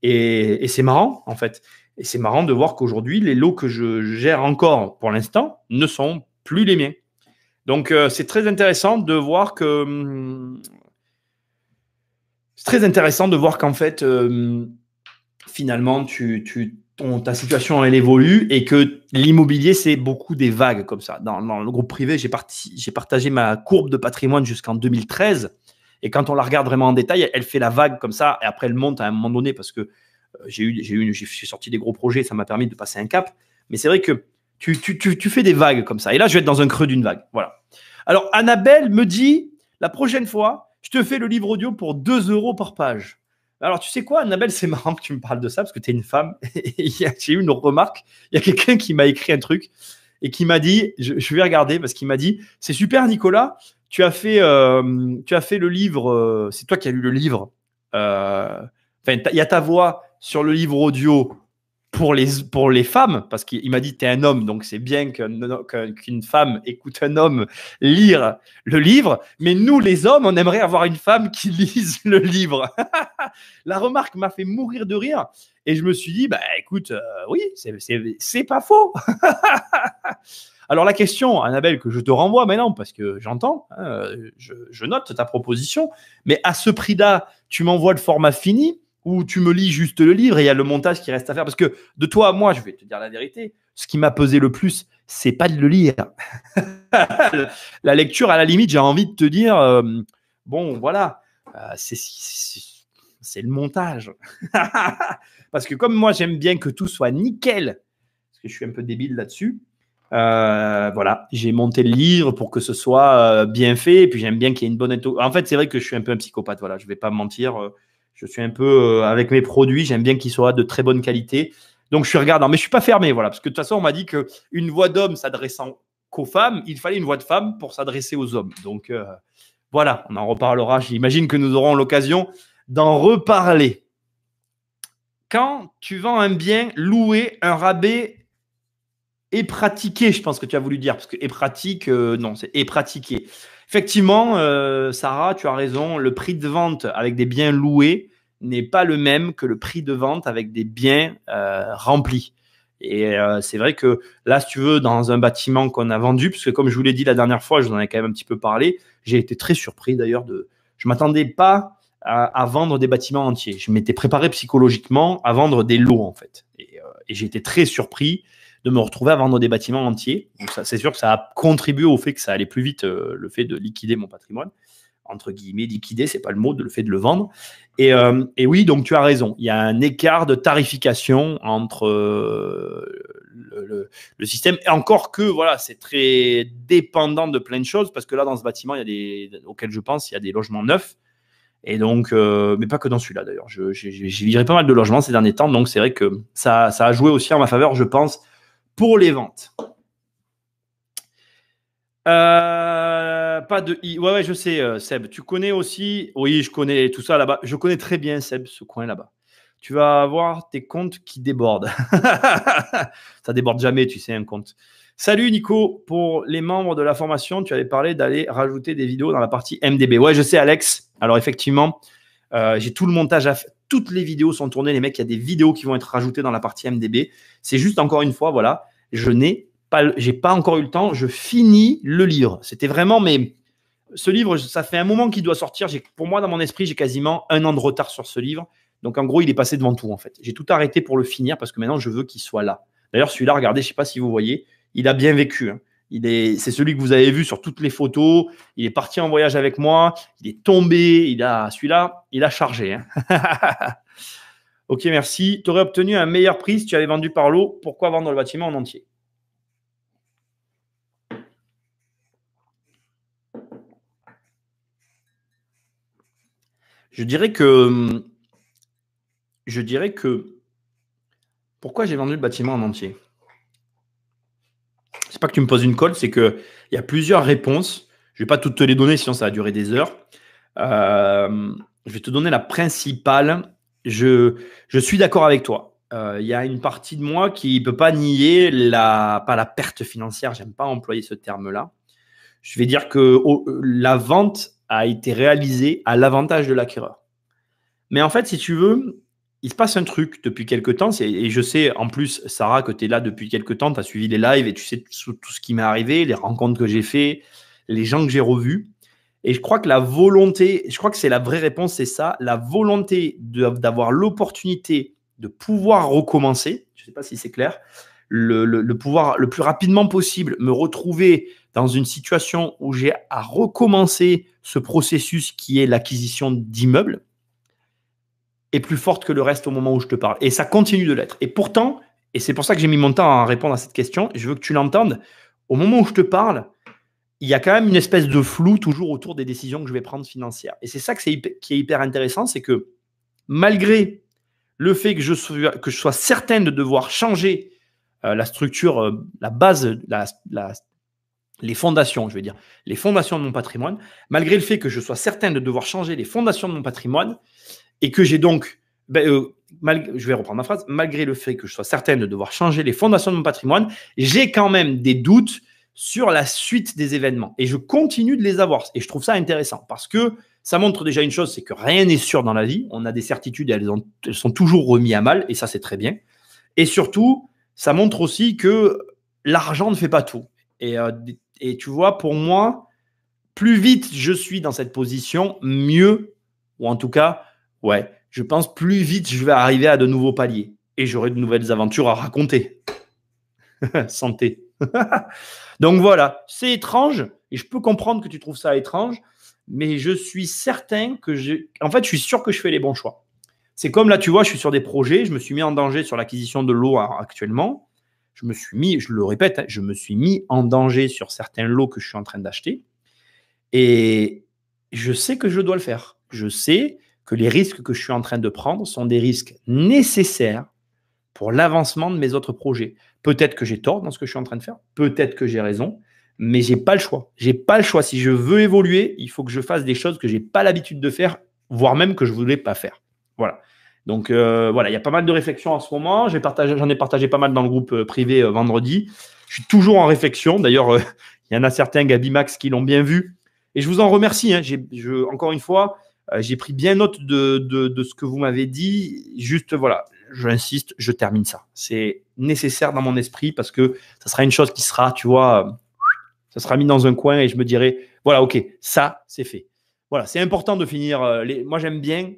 Et c'est marrant, en fait. Et c'est marrant de voir qu'aujourd'hui, les lots que je gère encore pour l'instant ne sont plus les miens. Donc, c'est très intéressant de voir que c'est très intéressant de voir qu'en fait, finalement, ta situation, elle évolue et que l'immobilier, c'est beaucoup des vagues comme ça. Dans le groupe privé, j'ai partagé ma courbe de patrimoine jusqu'en 2013. Et quand on la regarde vraiment en détail, elle fait la vague comme ça. Et après, elle monte à un moment donné parce que j'ai sorti des gros projets. Ça m'a permis de passer un cap. Mais c'est vrai que tu fais des vagues comme ça. Et là, je vais être dans un creux d'une vague. Voilà. Alors, Annabelle me dit, la prochaine fois, je te fais le livre audio pour 2 euros par page. Alors, tu sais quoi, Annabelle, c'est marrant que tu me parles de ça parce que tu es une femme. J'ai eu une remarque. Il y a quelqu'un qui m'a écrit un truc et qui m'a dit, je vais regarder parce qu'il m'a dit, c'est super, Nicolas, tu as fait le livre, c'est toi qui as lu le livre. Il y a ta voix sur le livre audio pour les femmes, parce qu'il m'a dit tu es un homme, donc c'est bien qu'une femme écoute un homme lire le livre, mais nous les hommes, on aimerait avoir une femme qui lise le livre. La remarque m'a fait mourir de rire, et je me suis dit, bah écoute, oui, c'est pas faux. Alors la question, Annabelle, que je te renvoie maintenant, parce que j'entends, je note ta proposition, mais à ce prix-là, tu m'envoies le format fini, ou tu me lis juste le livre et il y a le montage qui reste à faire. Parce que de toi à moi, je vais te dire la vérité, ce qui m'a pesé le plus, c'est pas de le lire. La lecture, à la limite, j'ai envie de te dire, bon, voilà, c'est le montage. Parce que comme moi, j'aime bien que tout soit nickel, parce que je suis un peu débile là-dessus, voilà, j'ai monté le livre pour que ce soit bien fait, et puis j'aime bien qu'il y ait une bonne intro. En fait, c'est vrai que je suis un peu un psychopathe, voilà, je vais pas mentir. Je suis un peu avec mes produits, j'aime bien qu'ils soient de très bonne qualité. Donc je suis regardant, mais je suis pas fermé, voilà, parce que de toute façon, on m'a dit qu'une voix d'homme s'adressant qu'aux femmes, il fallait une voix de femme pour s'adresser aux hommes. Donc voilà, on en reparlera. J'imagine que nous aurons l'occasion d'en reparler. Quand tu vends un bien, louer un rabais et pratiquer, je pense que tu as voulu dire, parce que et pratique, non, c'est et pratiquer. Effectivement, Sarah, tu as raison, le prix de vente avec des biens loués n'est pas le même que le prix de vente avec des biens remplis. Et c'est vrai que là, si tu veux, dans un bâtiment qu'on a vendu, parce que comme je vous l'ai dit la dernière fois, je vous en ai quand même un petit peu parlé, j'ai été très surpris d'ailleurs. Je ne m'attendais pas à vendre des bâtiments entiers. Je m'étais préparé psychologiquement à vendre des lots, en fait. Et j'ai été très surpris de me retrouver à vendre des bâtiments entiers. Donc ça, c'est sûr que ça a contribué au fait que ça allait plus vite, le fait de liquider mon patrimoine. Entre guillemets, liquider, c'est pas le mot, le fait de le vendre. Et oui, donc tu as raison. Il y a un écart de tarification entre le système. Et encore que, voilà, c'est très dépendant de plein de choses, parce que là, dans ce bâtiment, auquel je pense, il y a des logements neufs. Et donc, mais pas que dans celui-là d'ailleurs. J'ai viré pas mal de logements ces derniers temps, donc c'est vrai que ça a joué aussi en ma faveur, je pense, pour les ventes. Pas de i. Ouais, je sais, Seb. Tu connais aussi. Oui, je connais tout ça là-bas. Je connais très bien, Seb, ce coin là-bas. Tu vas avoir tes comptes qui débordent. Ça déborde jamais, tu sais, un compte. Salut Nico. Pour les membres de la formation, tu avais parlé d'aller rajouter des vidéos dans la partie MDB. Ouais, je sais, Alex. Alors, effectivement, j'ai tout le montage à faire. Toutes les vidéos sont tournées, les mecs. Il y a des vidéos qui vont être rajoutées dans la partie MDB. C'est juste, encore une fois, voilà, j'ai pas encore eu le temps. Je finis le livre. C'était vraiment, mais ce livre, ça fait un moment qu'il doit sortir. Pour moi, dans mon esprit, j'ai quasiment 1 an de retard sur ce livre. Donc, en gros, il est passé devant tout, en fait. J'ai tout arrêté pour le finir parce que maintenant, je veux qu'il soit là. D'ailleurs, celui-là, regardez, je ne sais pas si vous voyez, il a bien vécu. Hein. C'est celui que vous avez vu sur toutes les photos. Il est parti en voyage avec moi. Il est tombé. Celui-là, il a chargé. Hein. Ok, merci. Tu aurais obtenu un meilleur prix si tu avais vendu par lot. Pourquoi vendre le bâtiment en entier? Je dirais que pourquoi j'ai vendu le bâtiment en entier? C'est pas que tu me poses une colle, c'est qu'il y a plusieurs réponses. Je ne vais pas toutes te les donner, sinon ça va durer des heures. Je vais te donner la principale. Je suis d'accord avec toi. Il y a une partie de moi qui ne peut pas nier pas la perte financière, j'aime pas employer ce terme-là. Je vais dire que la vente a été réalisée à l'avantage de l'acquéreur. Mais en fait, si tu veux, il se passe un truc depuis quelques temps. Et je sais, en plus, Sarah, que tu es là depuis quelques temps, tu as suivi les lives et tu sais tout ce qui m'est arrivé, les rencontres que j'ai fait, les gens que j'ai revus. Et je crois que la volonté, je crois que c'est la vraie réponse, c'est ça, la volonté d'avoir l'opportunité de pouvoir recommencer, je ne sais pas si c'est clair, le pouvoir le plus rapidement possible me retrouver dans une situation où j'ai à recommencer ce processus qui est l'acquisition d'immeubles est plus forte que le reste au moment où je te parle. Et ça continue de l'être. Et pourtant, et c'est pour ça que j'ai mis mon temps à répondre à cette question, et je veux que tu l'entendes, au moment où je te parle, il y a quand même une espèce de flou toujours autour des décisions que je vais prendre financières. Et c'est ça qui est hyper intéressant, c'est que malgré le fait que je sois certain de devoir changer la structure, la base, les fondations, je vais dire, les fondations de mon patrimoine, malgré le fait que je sois certain de devoir changer les fondations de mon patrimoine, et que j'ai donc, je vais reprendre ma phrase, malgré le fait que je sois certain de devoir changer les fondations de mon patrimoine, j'ai quand même des doutes sur la suite des événements. Et je continue de les avoir. Et je trouve ça intéressant parce que ça montre déjà une chose, c'est que rien n'est sûr dans la vie. On a des certitudes et elles sont toujours remises à mal. Et ça, c'est très bien. Et surtout, ça montre aussi que l'argent ne fait pas tout. Et tu vois, pour moi, plus vite je suis dans cette position, mieux, ou en tout cas, ouais, je pense plus vite je vais arriver à de nouveaux paliers. Et j'aurai de nouvelles aventures à raconter. Santé. Donc voilà, c'est étrange et je peux comprendre que tu trouves ça étrange, mais je suis certain que en fait, je suis sûr que je fais les bons choix. C'est comme là, tu vois, je suis sur des projets, je me suis mis en danger sur l'acquisition de lots actuellement. Je me suis mis, je le répète, je me suis mis en danger sur certains lots que je suis en train d'acheter et je sais que je dois le faire. Je sais que les risques que je suis en train de prendre sont des risques nécessaires pour l'avancement de mes autres projets. Peut-être que j'ai tort dans ce que je suis en train de faire, peut-être que j'ai raison, mais j'ai pas le choix. J'ai pas le choix. Si je veux évoluer, il faut que je fasse des choses que j'ai pas l'habitude de faire, voire même que je voulais pas faire. Voilà. Donc voilà, il y a pas mal de réflexions en ce moment. J'en ai partagé pas mal dans le groupe privé vendredi. Je suis toujours en réflexion. D'ailleurs, il y en a certains, Gabi Max, qui l'ont bien vu. Et je vous en remercie. Hein. Encore une fois, j'ai pris bien note de ce que vous m'avez dit. Juste, voilà, j'insiste, je termine ça. C'est nécessaire dans mon esprit parce que ça sera une chose qui sera, tu vois, ça sera mis dans un coin et je me dirai, voilà, ok, ça, c'est fait. Voilà, c'est important de finir. Moi, j'aime bien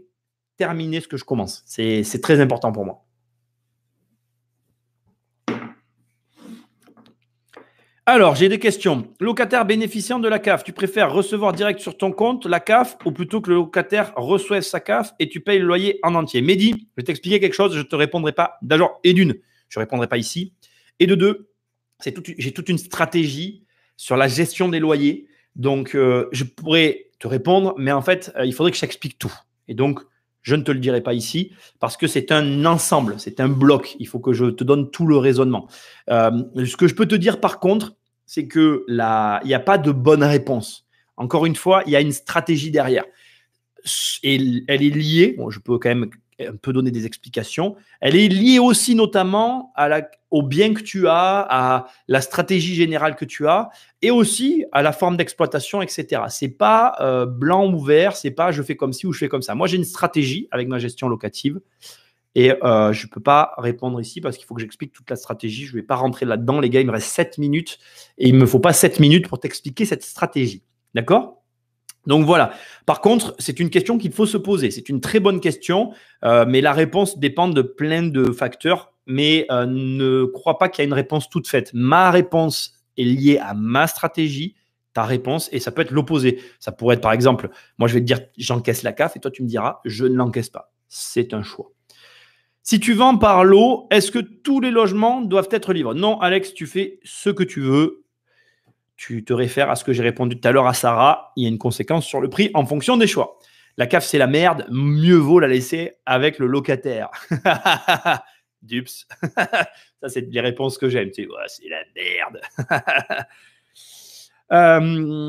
terminer ce que je commence. C'est très important pour moi. Alors, j'ai des questions. Locataire bénéficiant de la CAF, tu préfères recevoir direct sur ton compte la CAF ou plutôt que le locataire reçoive sa CAF et tu payes le loyer en entier? Mehdi, je vais t'expliquer quelque chose, je ne te répondrai pas. D'abord, et d'une, je ne répondrai pas ici. Et de deux, j'ai toute une stratégie sur la gestion des loyers. Donc, je pourrais te répondre, mais en fait, il faudrait que je t'explique tout. Et donc, je ne te le dirai pas ici parce que c'est un ensemble, c'est un bloc. Il faut que je te donne tout le raisonnement. Ce que je peux te dire par contre, c'est que il n'y a pas de bonne réponse. Encore une fois, il y a une stratégie derrière. Et elle est liée, bon, je peux quand même un peu donner des explications, elle est liée aussi notamment au bien que tu as, à la stratégie générale que tu as, et aussi à la forme d'exploitation, etc. C'est pas blanc ou vert, c'est pas je fais comme ci ou je fais comme ça. Moi, j'ai une stratégie avec ma gestion locative. Et je ne peux pas répondre ici parce qu'il faut que j'explique toute la stratégie. Je ne vais pas rentrer là-dedans. Les gars, il me reste 7 minutes et il ne me faut pas 7 minutes pour t'expliquer cette stratégie. D'accord ? Donc voilà. Par contre, c'est une question qu'il faut se poser. C'est une très bonne question, mais la réponse dépend de plein de facteurs. Mais ne crois pas qu'il y a une réponse toute faite. Ma réponse est liée à ma stratégie, ta réponse, et ça peut être l'opposé. Ça pourrait être par exemple, moi je vais te dire j'encaisse la CAF et toi tu me diras je ne l'encaisse pas. C'est un choix. Si tu vends par lot, est-ce que tous les logements doivent être libres? Non, Alex, tu fais ce que tu veux. Tu te réfères à ce que j'ai répondu tout à l'heure à Sarah. Il y a une conséquence sur le prix en fonction des choix. La CAF, c'est la merde. Mieux vaut la laisser avec le locataire. Dups. Ça, c'est les réponses que j'aime. Tu sais, ouais, c'est la merde.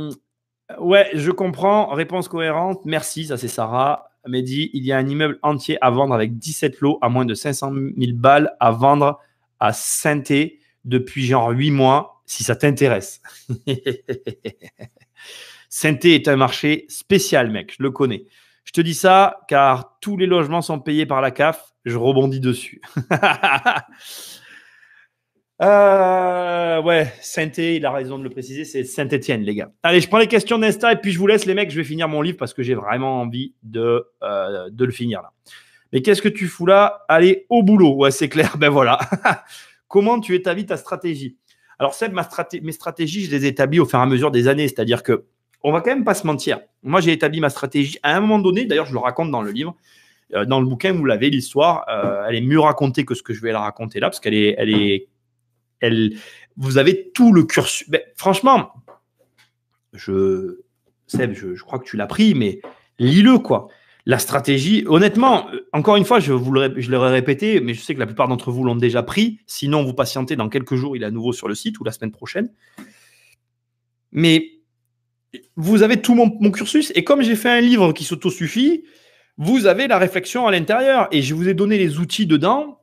Ouais, je comprends. Réponse cohérente. Merci, ça c'est Sarah. Mehdi, il y a un immeuble entier à vendre avec 17 lots à moins de 500 000 balles à vendre à Saint-Thé depuis genre 8 mois, si ça t'intéresse. Saint-Thé est un marché spécial, mec, je le connais. Je te dis ça car tous les logements sont payés par la CAF. Je rebondis dessus. Ouais, Saint-Étienne, il a raison de le préciser, c'est Saint-Étienne, les gars. Allez, je prends les questions d'Insta et puis je vous laisse, les mecs. Je vais finir mon livre parce que j'ai vraiment envie de le finir là. Mais qu'est-ce que tu fous là? Allez, au boulot. Ouais, c'est clair. Ben voilà. Comment tu établis ta stratégie? Alors, Seb, mes stratégies, je les établis au fur et à mesure des années. C'est-à-dire que on va quand même pas se mentir. Moi, j'ai établi ma stratégie à un moment donné. D'ailleurs, je le raconte dans le livre. Dans le bouquin, vous l'avez, l'histoire. Elle est mieux racontée que ce que je vais la raconter là, parce vous avez tout le cursus. Ben, franchement, Seb, je crois que tu l'as pris, mais lis-le, quoi. La stratégie, honnêtement, encore une fois, je l'aurais répété, mais je sais que la plupart d'entre vous l'ont déjà pris. Sinon, vous patientez, dans quelques jours, il est à nouveau sur le site ou la semaine prochaine. Mais vous avez tout mon cursus. Et comme j'ai fait un livre qui s'autosuffit, vous avez la réflexion à l'intérieur. Et je vous ai donné les outils dedans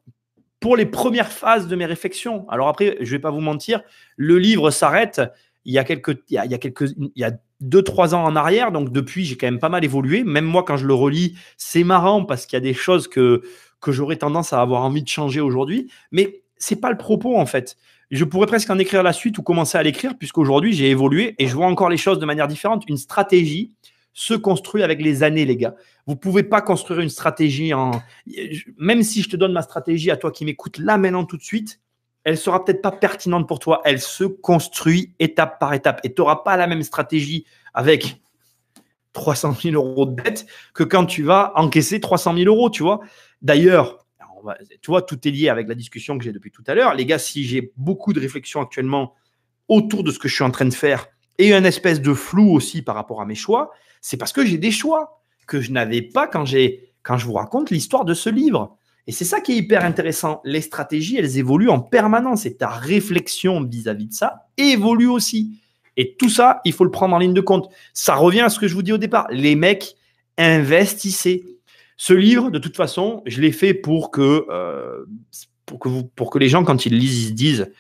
pour les premières phases de mes réflexions. Alors après, je ne vais pas vous mentir, le livre s'arrête il y a 2-3 ans en arrière. Donc depuis, j'ai quand même pas mal évolué. Même moi, quand je le relis, c'est marrant parce qu'il y a des choses que j'aurais tendance à avoir envie de changer aujourd'hui. Mais ce n'est pas le propos, en fait. Je pourrais presque en écrire la suite ou commencer à l'écrire puisqu'aujourd'hui, j'ai évolué et je vois encore les choses de manière différente. Une stratégie se construit avec les années, les gars. Vous ne pouvez pas construire une stratégie Même si je te donne ma stratégie à toi qui m'écoute là, maintenant, tout de suite, elle ne sera peut-être pas pertinente pour toi. Elle se construit étape par étape. Et tu n'auras pas la même stratégie avec 300 000 euros de dette que quand tu vas encaisser 300 000 euros, tu vois. D'ailleurs, tu vois, tout est lié avec la discussion que j'ai depuis tout à l'heure. Les gars, si j'ai beaucoup de réflexions actuellement autour de ce que je suis en train de faire et un espèce de flou aussi par rapport à mes choix, c'est parce que j'ai des choix que je n'avais pas quand je vous raconte l'histoire de ce livre. Et c'est ça qui est hyper intéressant. Les stratégies, elles évoluent en permanence et ta réflexion vis-à-vis de ça évolue aussi. Et tout ça, il faut le prendre en ligne de compte. Ça revient à ce que je vous dis au départ. Les mecs, investissez. Ce livre, de toute façon, je l'ai fait pour que les gens, quand ils lisent, ils se disent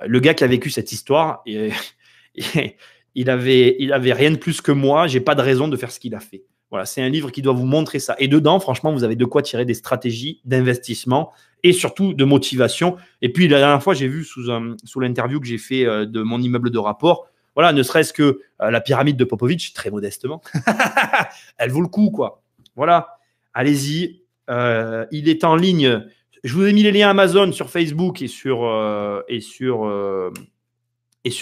le gars qui a vécu cette histoire, il avait rien de plus que moi. J'ai pas de raison de faire ce qu'il a fait. Voilà, c'est un livre qui doit vous montrer ça. Et dedans, franchement, vous avez de quoi tirer des stratégies d'investissement et surtout de motivation. Et puis, la dernière fois, j'ai vu sous l'interview que j'ai fait de mon immeuble de rapport, voilà, ne serait-ce que la pyramide de Popovich, très modestement, elle vaut le coup, quoi. Voilà, allez-y. Il est en ligne. Je vous ai mis les liens Amazon sur Facebook et sur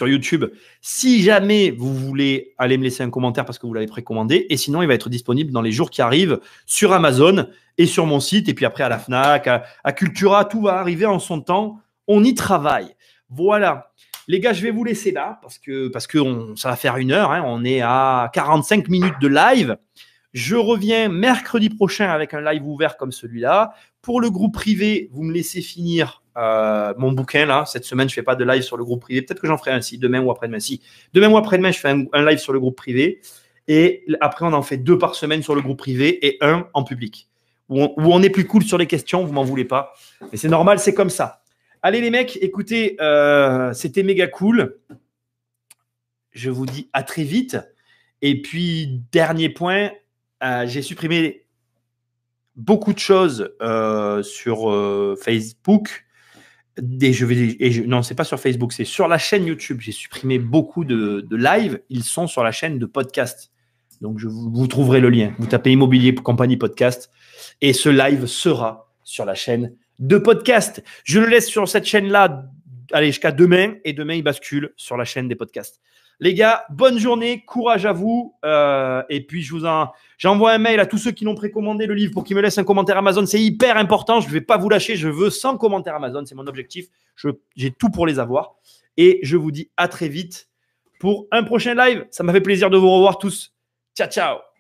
YouTube. Si jamais vous voulez aller me laisser un commentaire parce que vous l'avez précommandé, et sinon il va être disponible dans les jours qui arrivent sur Amazon et sur mon site, et puis après à la Fnac, à Cultura, tout va arriver en son temps. On y travaille. Voilà. Les gars, je vais vous laisser là parce que ça va faire 1 heure. Hein. On est à 45 minutes de live. Je reviens mercredi prochain avec un live ouvert comme celui-là. Pour le groupe privé, vous me laissez finir mon bouquin là. Cette semaine, je ne fais pas de live sur le groupe privé. Peut-être que j'en ferai un si demain ou après-demain. Si demain ou après-demain, je fais un live sur le groupe privé. Et après, on en fait 2 par semaine sur le groupe privé et 1 en public. Où on est plus cool sur les questions, vous m'en voulez pas. Mais c'est normal, c'est comme ça. Allez les mecs, écoutez, c'était méga cool. Je vous dis à très vite. Et puis, dernier point, j'ai supprimé beaucoup de choses sur Facebook. Non, c'est pas sur Facebook, c'est sur la chaîne YouTube. J'ai supprimé beaucoup de live. Ils sont sur la chaîne de podcast. Donc, vous trouverez le lien. Vous tapez Immobilier Compagnie Podcast et ce live sera sur la chaîne de podcast. Je le laisse sur cette chaîne-là allez, jusqu'à demain et demain, il bascule sur la chaîne des podcasts. Les gars, bonne journée, courage à vous. Et puis, j'envoie un mail à tous ceux qui l'ont précommandé le livre pour qu'ils me laissent un commentaire Amazon. C'est hyper important. Je ne vais pas vous lâcher. Je veux 100 commentaires Amazon. C'est mon objectif. J'ai tout pour les avoir. Et je vous dis à très vite pour un prochain live. Ça m'a fait plaisir de vous revoir tous. Ciao, ciao.